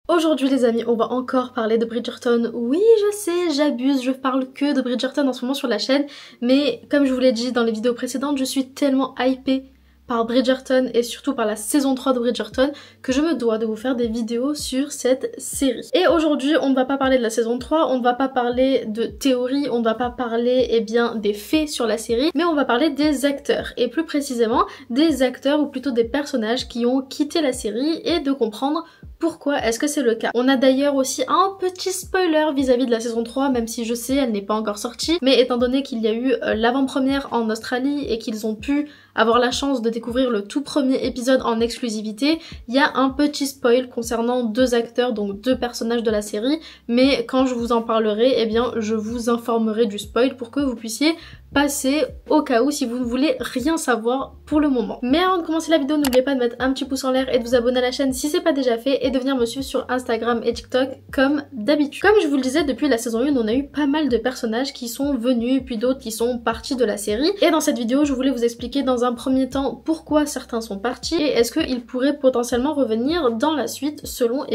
Aujourd'hui les amis, on va encore parler de Bridgerton. Oui, je sais, j'abuse, je parle que de Bridgerton en ce moment sur la chaîne, mais comme je vous l'ai dit dans les vidéos précédentes, je suis tellement hypée par Bridgerton et surtout par la saison 3 de Bridgerton que je me dois de vous faire des vidéos sur cette série. Et aujourd'hui, on ne va pas parler de la saison 3, on ne va pas parler de théorie, on ne va pas parler des faits sur la série, mais on va parler des acteurs, et plus précisément des acteurs ou plutôt des personnages qui ont quitté la série et de comprendre pourquoi est-ce que c'est le cas. On a d'ailleurs aussi un petit spoiler vis-à-vis de la saison 3, même si je sais elle n'est pas encore sortie, mais étant donné qu'il y a eu l'avant-première en Australie et qu'ils ont pu avoir la chance de découvrir le tout premier épisode en exclusivité, il y a un petit spoil concernant deux acteurs, donc deux personnages de la série, mais quand je vous en parlerai, eh bien je vous informerai du spoil pour que vous puissiez passer au cas où si vous ne voulez rien savoir pour le moment. Mais avant de commencer la vidéo, n'oubliez pas de mettre un petit pouce en l'air et de vous abonner à la chaîne si c'est pas déjà fait et de venir me suivre sur Instagram et TikTok comme d'habitude. Comme je vous le disais, depuis la saison 1, on a eu pas mal de personnages qui sont venus puis d'autres qui sont partis de la série. Et dans cette vidéo, je voulais vous expliquer dans un premier temps pourquoi certains sont partis et est-ce qu'ils pourraient potentiellement revenir dans la suite selon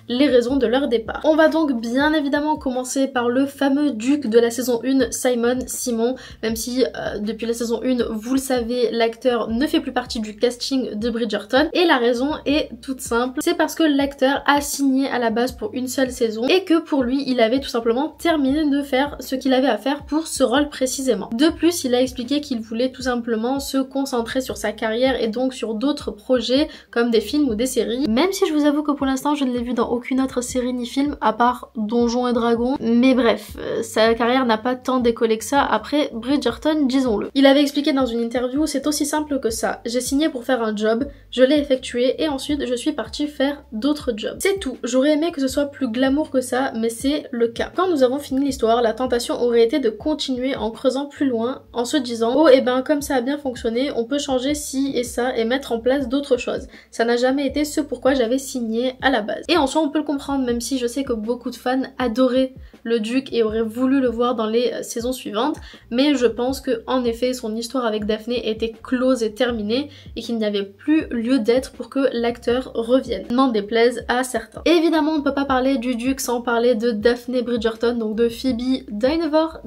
les raisons de leur départ. On va donc bien évidemment commencer par le fameux duc de la saison 1, Simon, même si depuis la saison 1, vous le savez, l'acteur ne fait plus partie du casting de Bridgerton. Et la raison est toute simple, c'est parce que l'acteur a signé à la base pour une seule saison et que pour lui, il avait tout simplement terminé de faire ce qu'il avait à faire pour ce rôle précisément. De plus, il a expliqué qu'il voulait tout simplement se concentrer sur sa carrière et donc sur d'autres projets comme des films ou des séries. Même si je vous avoue que pour l'instant, je ne l'ai vu dans aucune autre série ni film à part Donjons et Dragons. Mais bref, sa carrière n'a pas tant décollé que ça après Bridgerton, disons-le. Il avait expliqué dans une interview, c'est aussi simple que ça. J'ai signé pour faire un job, je l'ai effectué et ensuite je suis partie faire d'autres jobs. C'est tout. J'aurais aimé que ce soit plus glamour que ça, mais c'est le cas. Quand nous avons fini l'histoire, la tentation aurait été de continuer en creusant plus loin, en se disant oh et ben comme ça a bien fonctionné, on peut changer ci et ça et mettre en place d'autres choses. Ça n'a jamais été ce pourquoi j'avais signé à la base. Et en soi on peut le comprendre, même si je sais que beaucoup de fans adoraient le duc et auraient voulu le voir dans les saisons suivantes, mais je pense que en effet son histoire avec Daphné était close et terminée et qu'il n'y avait plus lieu d'être pour que l'acteur revienne, n'en déplaise à certains. Et évidemment on ne peut pas parler du duc sans parler de Daphné Bridgerton, donc de Phoebe Dynevor,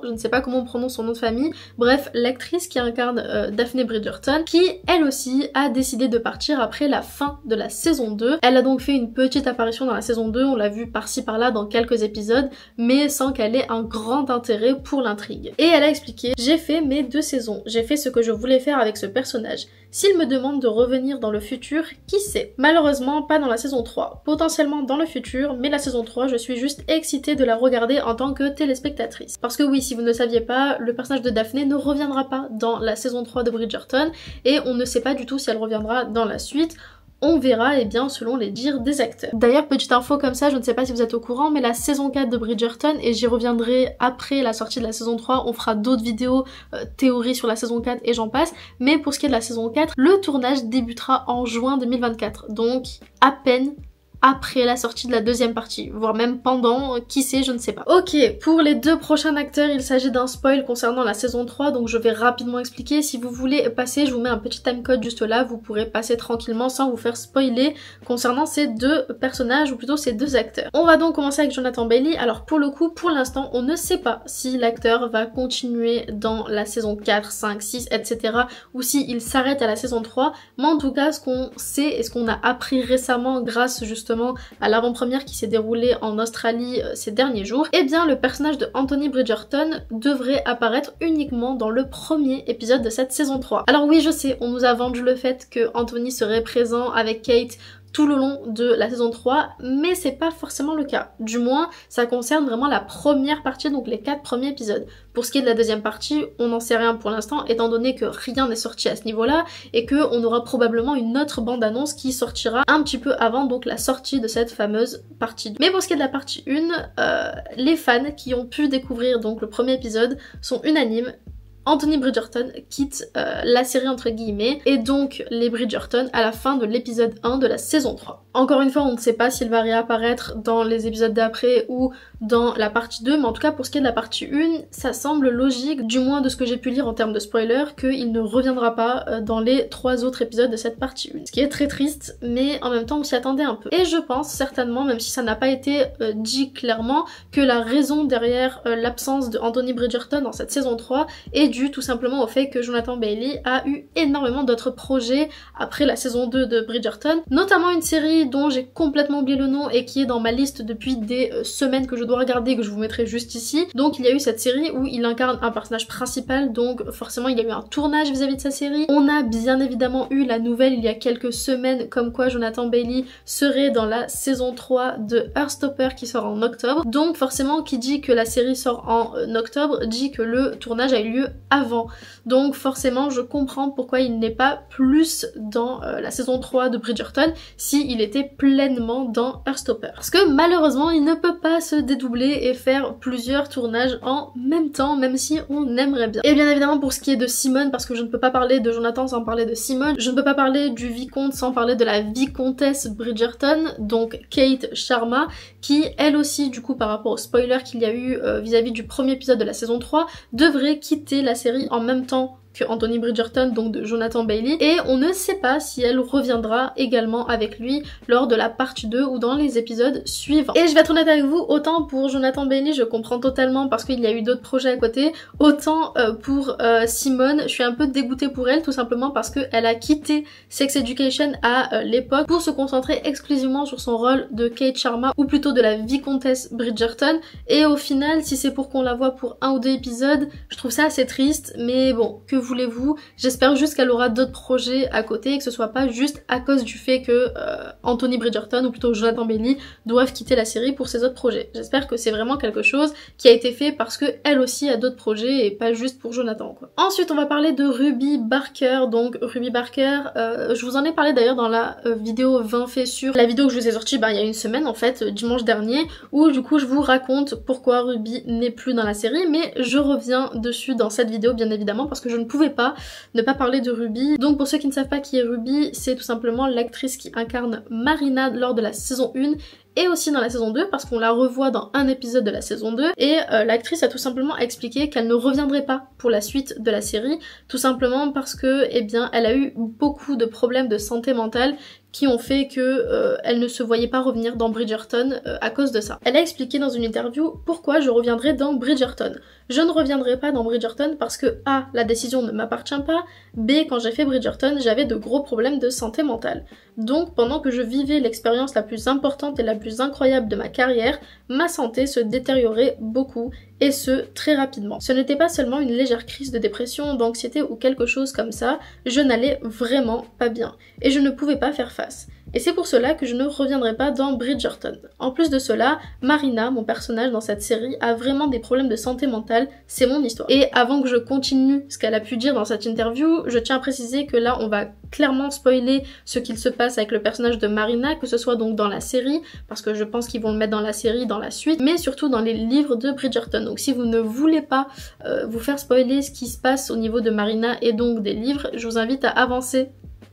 je ne sais pas comment on prononce son nom de famille, bref l'actrice qui incarne Daphné Bridgerton, qui elle aussi a décidé de partir après la fin de la saison 2. Elle a donc fait une petite apparition dans la saison 2, on l'a vu par-ci par-là dans quelques épisodes, mais sans qu'elle ait un grand intérêt pour l'intrigue. Et elle a expliqué « J'ai fait mes 2 saisons, j'ai fait ce que je voulais faire avec ce personnage. S'il me demande de revenir dans le futur, qui sait? Malheureusement, pas dans la saison 3. Potentiellement dans le futur, mais la saison 3, je suis juste excitée de la regarder en tant que téléspectatrice. Parce que oui, si vous ne le saviez pas, le personnage de Daphné ne reviendra pas dans la saison 3 de Bridgerton, et on ne sait pas du tout si elle reviendra dans la suite. On verra selon les dires des acteurs. D'ailleurs, petite info comme ça, je ne sais pas si vous êtes au courant, mais la saison 4 de Bridgerton, et j'y reviendrai après la sortie de la saison 3, on fera d'autres vidéos théories sur la saison 4 et j'en passe, mais pour ce qui est de la saison 4, le tournage débutera en juin 2024, donc à peine après la sortie de la deuxième partie, voire même pendant, qui sait, je ne sais pas. Ok, pour les 2 prochains acteurs, il s'agit d'un spoil concernant la saison 3, donc je vais rapidement expliquer. Si vous voulez passer, je vous mets un petit timecode juste là, vous pourrez passer tranquillement sans vous faire spoiler concernant ces 2 personnages, ou plutôt ces 2 acteurs. On va donc commencer avec Jonathan Bailey. Alors pour le coup, pour l'instant, on ne sait pas si l'acteur va continuer dans la saison 4, 5, 6, etc. ou s'il s'arrête à la saison 3, mais en tout cas, ce qu'on sait et ce qu'on a appris récemment grâce justement à l'avant-première qui s'est déroulée en Australie ces derniers jours, eh bien le personnage de Anthony Bridgerton devrait apparaître uniquement dans le premier épisode de cette saison 3. Alors oui, je sais, on nous a vendu le fait que Anthony serait présent avec Kate tout le long de la saison 3, mais c'est pas forcément le cas. Du moins, ça concerne vraiment la première partie, donc les 4 premiers épisodes. Pour ce qui est de la deuxième partie, on n'en sait rien pour l'instant, étant donné que rien n'est sorti à ce niveau-là, et qu'on aura probablement une autre bande-annonce qui sortira un petit peu avant donc la sortie de cette fameuse partie. Mais pour ce qui est de la partie 1, les fans qui ont pu découvrir donc le premier épisode sont unanimes. Anthony Bridgerton quitte la série entre guillemets et donc les Bridgerton à la fin de l'épisode 1 de la saison 3. Encore une fois, on ne sait pas s'il va réapparaître dans les épisodes d'après ou dans la partie 2, mais en tout cas pour ce qui est de la partie 1, ça semble logique, du moins de ce que j'ai pu lire en termes de spoiler, qu'il ne reviendra pas dans les 3 autres épisodes de cette partie 1. Ce qui est très triste, mais en même temps on s'y attendait un peu. Et je pense certainement, même si ça n'a pas été dit clairement, que la raison derrière l'absence de Anthony Bridgerton dans cette saison 3 est due tout simplement au fait que Jonathan Bailey a eu énormément d'autres projets après la saison 2 de Bridgerton, notamment une série dont j'ai complètement oublié le nom et qui est dans ma liste depuis des semaines que je dois regarder, que je vous mettrai juste ici. Donc il y a eu cette série où il incarne un personnage principal, donc forcément il y a eu un tournage vis-à-vis de sa série. On a bien évidemment eu la nouvelle il y a quelques semaines comme quoi Jonathan Bailey serait dans la saison 3 de Heartstopper qui sort en octobre. Donc forcément qui dit que la série sort en octobre dit que le tournage a eu lieu avant. Donc forcément je comprends pourquoi il n'est pas plus dans la saison 3 de Bridgerton s'il était pleinement dans Heartstopper. Parce que malheureusement il ne peut pas se dédoubler et faire plusieurs tournages en même temps, même si on aimerait bien. Et bien évidemment pour ce qui est de Simone, parce que je ne peux pas parler de Jonathan sans parler de Simone, je ne peux pas parler du vicomte sans parler de la vicomtesse Bridgerton, donc Kate Sharma, qui elle aussi du coup par rapport au spoiler qu'il y a eu vis-à-vis du premier épisode de la saison 3, devrait quitter la série en même temps que Anthony Bridgerton, donc de Jonathan Bailey, et on ne sait pas si elle reviendra également avec lui lors de la partie 2 ou dans les épisodes suivants. Et je vais être honnête avec vous, autant pour Jonathan Bailey je comprends totalement parce qu'il y a eu d'autres projets à côté, autant pour Simone, je suis un peu dégoûtée pour elle tout simplement parce qu'elle a quitté Sex Education à l'époque pour se concentrer exclusivement sur son rôle de Kate Sharma, ou plutôt de la vicomtesse Bridgerton, et au final si c'est pour qu'on la voit pour 1 ou 2 épisodes, je trouve ça assez triste, mais bon, que voulez-vous, j'espère juste qu'elle aura d'autres projets à côté et que ce soit pas juste à cause du fait que Anthony Bridgerton ou plutôt Jonathan Bailey doivent quitter la série pour ses autres projets. J'espère que c'est vraiment quelque chose qui a été fait parce que elle aussi a d'autres projets et pas juste pour Jonathan quoi. Ensuite on va parler de Ruby Barker. Donc Ruby Barker, je vous en ai parlé d'ailleurs dans la vidéo 20 faits sûrs, la vidéo que je vous ai sortie il y a une semaine en fait, dimanche dernier, où du coup je vous raconte pourquoi Ruby n'est plus dans la série, mais je reviens dessus dans cette vidéo bien évidemment parce que je ne pouvais pas ne pas parler de Ruby. Donc pour ceux qui ne savent pas qui est Ruby, c'est tout simplement l'actrice qui incarne Marina lors de la saison 1 et aussi dans la saison 2 parce qu'on la revoit dans un épisode de la saison 2 et l'actrice a tout simplement expliqué qu'elle ne reviendrait pas pour la suite de la série, tout simplement parce que eh bien elle a eu beaucoup de problèmes de santé mentale qui ont fait que elle ne se voyait pas revenir dans Bridgerton à cause de ça. Elle a expliqué dans une interview pourquoi je reviendrai dans Bridgerton. Je ne reviendrai pas dans Bridgerton parce que A, la décision ne m'appartient pas, B, quand j'ai fait Bridgerton, j'avais de gros problèmes de santé mentale. Donc pendant que je vivais l'expérience la plus importante et la plus incroyable de ma carrière, ma santé se détériorait beaucoup et ce très rapidement. Ce n'était pas seulement une légère crise de dépression, d'anxiété ou quelque chose comme ça, je n'allais vraiment pas bien et je ne pouvais pas faire face. Et c'est pour cela que je ne reviendrai pas dans Bridgerton. En plus de cela, Marina, mon personnage dans cette série, a vraiment des problèmes de santé mentale, c'est mon histoire. Et avant que je continue ce qu'elle a pu dire dans cette interview, je tiens à préciser que là on va clairement spoiler ce qu'il se passe avec le personnage de Marina, que ce soit donc dans la série, parce que je pense qu'ils vont le mettre dans la série, dans la suite, mais surtout dans les livres de Bridgerton. Donc si vous ne voulez pas vous faire spoiler ce qui se passe au niveau de Marina et donc des livres, je vous invite à avancer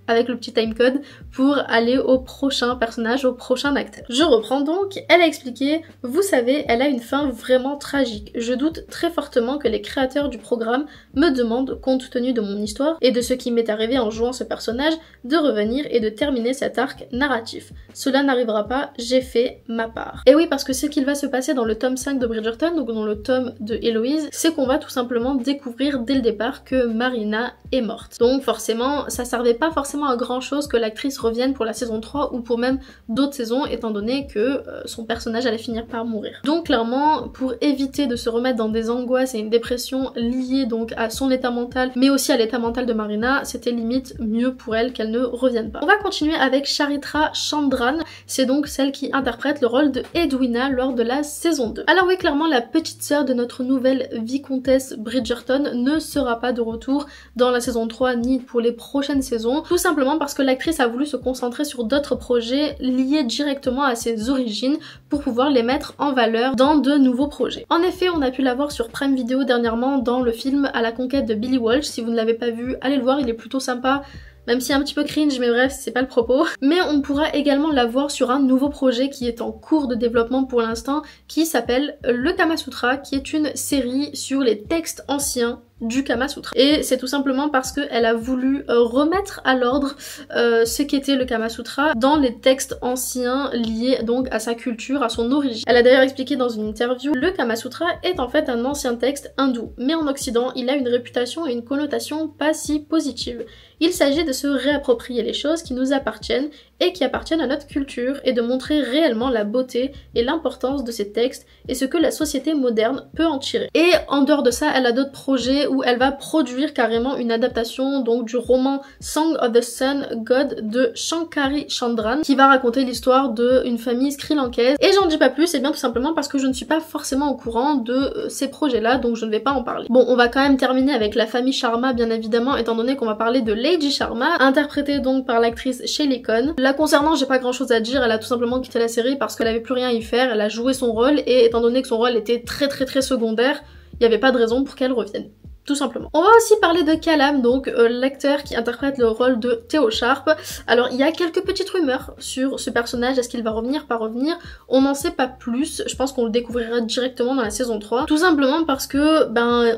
avec le petit timecode pour aller au prochain personnage, au prochain acteur. Je reprends donc, elle a expliqué, vous savez, elle a une fin vraiment tragique. Je doute très fortement que les créateurs du programme me demandent, compte tenu de mon histoire et de ce qui m'est arrivé en jouant ce personnage, de revenir et de terminer cet arc narratif. Cela n'arrivera pas, j'ai fait ma part. Et oui, parce que ce qu'il va se passer dans le tome 5 de Bridgerton, donc dans le tome de Héloïse, c'est qu'on va tout simplement découvrir dès le départ que Marina est morte. Donc forcément, ça servait pas forcément à grand chose que l'actrice revienne pour la saison 3 ou pour même d'autres saisons étant donné que son personnage allait finir par mourir. Donc clairement pour éviter de se remettre dans des angoisses et une dépression liées donc à son état mental mais aussi à l'état mental de Marina, c'était limite mieux pour elle qu'elle ne revienne pas. On va continuer avec Charitra Chandran, c'est donc celle qui interprète le rôle de Edwina lors de la saison 2. Alors oui, clairement la petite sœur de notre nouvelle vicomtesse Bridgerton ne sera pas de retour dans la saison 3 ni pour les prochaines saisons, tout simplement parce que l'actrice a voulu se concentrer sur d'autres projets liés directement à ses origines pour pouvoir les mettre en valeur dans de nouveaux projets. En effet, on a pu la voir sur Prime Video dernièrement dans le film À la conquête de Billy Walsh. Si vous ne l'avez pas vu, allez le voir, il est plutôt sympa. Même si un petit peu cringe, mais bref, c'est pas le propos. Mais on pourra également la voir sur un nouveau projet qui est en cours de développement pour l'instant, qui s'appelle Le Kama Sutra, qui est une série sur les textes anciens du Kama Sutra. Et c'est tout simplement parce qu'elle a voulu remettre à l'ordre ce qu'était le Kama Sutra dans les textes anciens liés donc à sa culture, à son origine. Elle a d'ailleurs expliqué dans une interview, le Kama Sutra est en fait un ancien texte hindou, mais en Occident, il a une réputation et une connotation pas si positive. Il s'agit de se réapproprier les choses qui nous appartiennent et qui appartiennent à notre culture et de montrer réellement la beauté et l'importance de ces textes et ce que la société moderne peut en tirer. Et en dehors de ça, elle a d'autres projets où elle va produire carrément une adaptation donc du roman Song of the Sun God de Shankari Chandran qui va raconter l'histoire d'une famille sri-lankaise. Et j'en dis pas plus, et bien tout simplement parce que je ne suis pas forcément au courant de ces projets-là, donc je ne vais pas en parler. Bon, on va quand même terminer avec la famille Sharma bien évidemment, étant donné qu'on va parler de Lady Sharma, interprétée donc par l'actrice Shelley Cohn. La concernant, j'ai pas grand chose à dire, elle a tout simplement quitté la série parce qu'elle avait plus rien à y faire, elle a joué son rôle et étant donné que son rôle était très secondaire, il n'y avait pas de raison pour qu'elle revienne. Tout simplement. On va aussi parler de Callum, donc l'acteur qui interprète le rôle de Theo Sharp. Alors il y a quelques petites rumeurs sur ce personnage, est-ce qu'il va revenir, pas revenir, on n'en sait pas plus, je pense qu'on le découvrira directement dans la saison 3, tout simplement parce que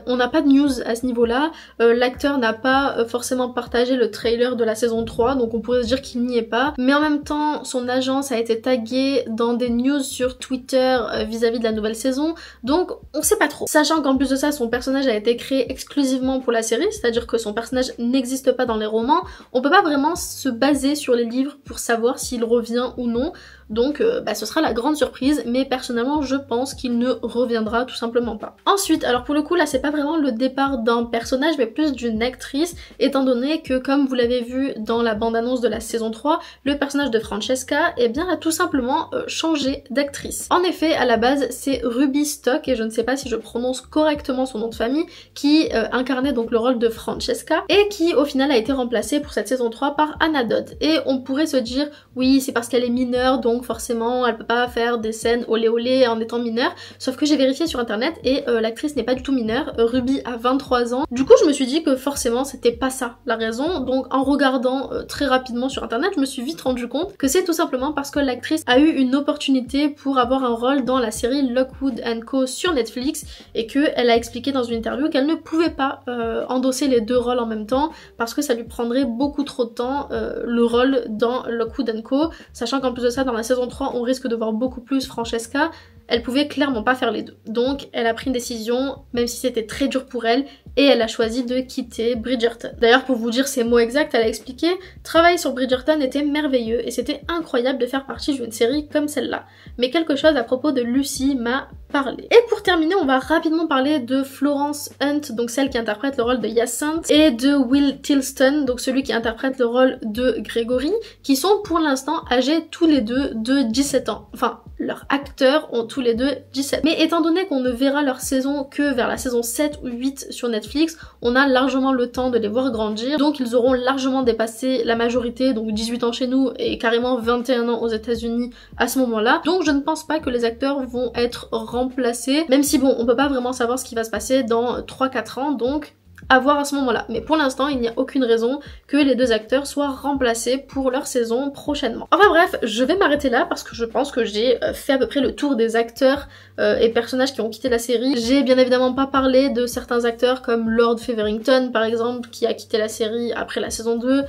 on n'a pas de news à ce niveau-là, l'acteur n'a pas forcément partagé le trailer de la saison 3, donc on pourrait se dire qu'il n'y est pas, mais en même temps son agence a été taguée dans des news sur Twitter vis-à-vis de la nouvelle saison, donc on sait pas trop. Sachant qu'en plus de ça, son personnage a été créé exclusivement pour la série, c'est-à-dire que son personnage n'existe pas dans les romans, on peut pas vraiment se baser sur les livres pour savoir s'il revient ou non, donc ce sera la grande surprise, mais personnellement je pense qu'il ne reviendra tout simplement pas. Ensuite, alors pour le coup là c'est pas vraiment le départ d'un personnage mais plus d'une actrice, étant donné que comme vous l'avez vu dans la bande-annonce de la saison 3, le personnage de Francesca eh bien a tout simplement changé d'actrice. En effet, à la base c'est Ruby Stock, et je ne sais pas si je prononce correctement son nom de famille, qui incarnait donc le rôle de Francesca, et qui au final a été remplacée pour cette saison 3 par Anna Dodd. Et on pourrait se dire, oui c'est parce qu'elle est mineure, donc forcément elle peut pas faire des scènes olé olé en étant mineure, sauf que j'ai vérifié sur internet et l'actrice n'est pas du tout mineure, Ruby a 23 ans, du coup je me suis dit que forcément c'était pas ça la raison, donc en regardant très rapidement sur internet je me suis vite rendu compte que c'est tout simplement parce que l'actrice a eu une opportunité pour avoir un rôle dans la série Lockwood & Co sur Netflix et qu'elle a expliqué dans une interview qu'elle ne pouvait pas endosser les deux rôles en même temps parce que ça lui prendrait beaucoup trop de temps le rôle dans Lockwood & Co, sachant qu'en plus de ça dans la saison 3 on risque de voir beaucoup plus Francesca, elle pouvait clairement pas faire les deux. Donc elle a pris une décision, même si c'était très dur pour elle, et elle a choisi de quitter Bridgerton. D'ailleurs pour vous dire ses mots exacts, elle a expliqué « Travailler sur Bridgerton était merveilleux et c'était incroyable de faire partie d'une série comme celle-là. Mais quelque chose à propos de Lucy m'a parlé. » Et pour terminer, on va rapidement parler de Florence Hunt, donc celle qui interprète le rôle de Hyacinthe, et de Will Tilston, donc celui qui interprète le rôle de Gregory, qui sont pour l'instant âgés tous les deux de 17 ans. Enfin, leurs acteurs ont tous les deux 17. Mais étant donné qu'on ne verra leur saison que vers la saison 7 ou 8 sur Netflix, on a largement le temps de les voir grandir, donc ils auront largement dépassé la majorité, donc 18 ans chez nous et carrément 21 ans aux États-Unis à ce moment-là. Donc je ne pense pas que les acteurs vont être remplacés, même si bon, on peut pas vraiment savoir ce qui va se passer dans 3-4 ans, donc à voir à ce moment-là. Mais pour l'instant, il n'y a aucune raison que les deux acteurs soient remplacés pour leur saison prochainement. Enfin bref, je vais m'arrêter là parce que je pense que j'ai fait à peu près le tour des acteurs et personnages qui ont quitté la série. J'ai bien évidemment pas parlé de certains acteurs comme Lord Feverington par exemple, qui a quitté la série après la saison 2.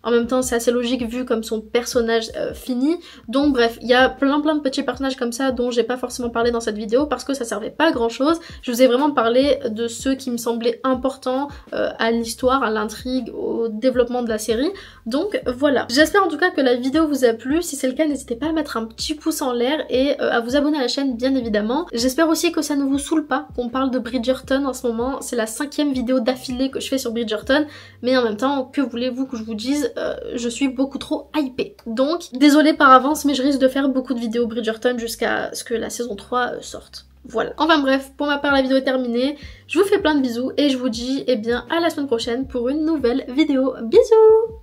En même temps, c'est assez logique vu comme son personnage finit. Donc bref, il y a plein de petits personnages comme ça dont j'ai pas forcément parlé dans cette vidéo parce que ça servait pas à grand chose. Je vous ai vraiment parlé de ceux qui me semblaient importants à l'histoire, à l'intrigue, au développement de la série. Donc voilà. J'espère en tout cas que la vidéo vous a plu. Si c'est le cas, n'hésitez pas à mettre un petit pouce en l'air et à vous abonner à la chaîne bien évidemment. J'espère aussi que ça ne vous saoule pas qu'on parle de Bridgerton en ce moment. C'est la 5e vidéo d'affilée que je fais sur Bridgerton. Mais en même temps, que voulez-vous que je vous dise, je suis beaucoup trop hypée. Donc, désolée par avance, mais je risque de faire beaucoup de vidéos Bridgerton jusqu'à ce que la saison 3 sorte. Voilà. Enfin bref, pour ma part, la vidéo est terminée. Je vous fais plein de bisous et je vous dis, eh bien, à la semaine prochaine pour une nouvelle vidéo. Bisous!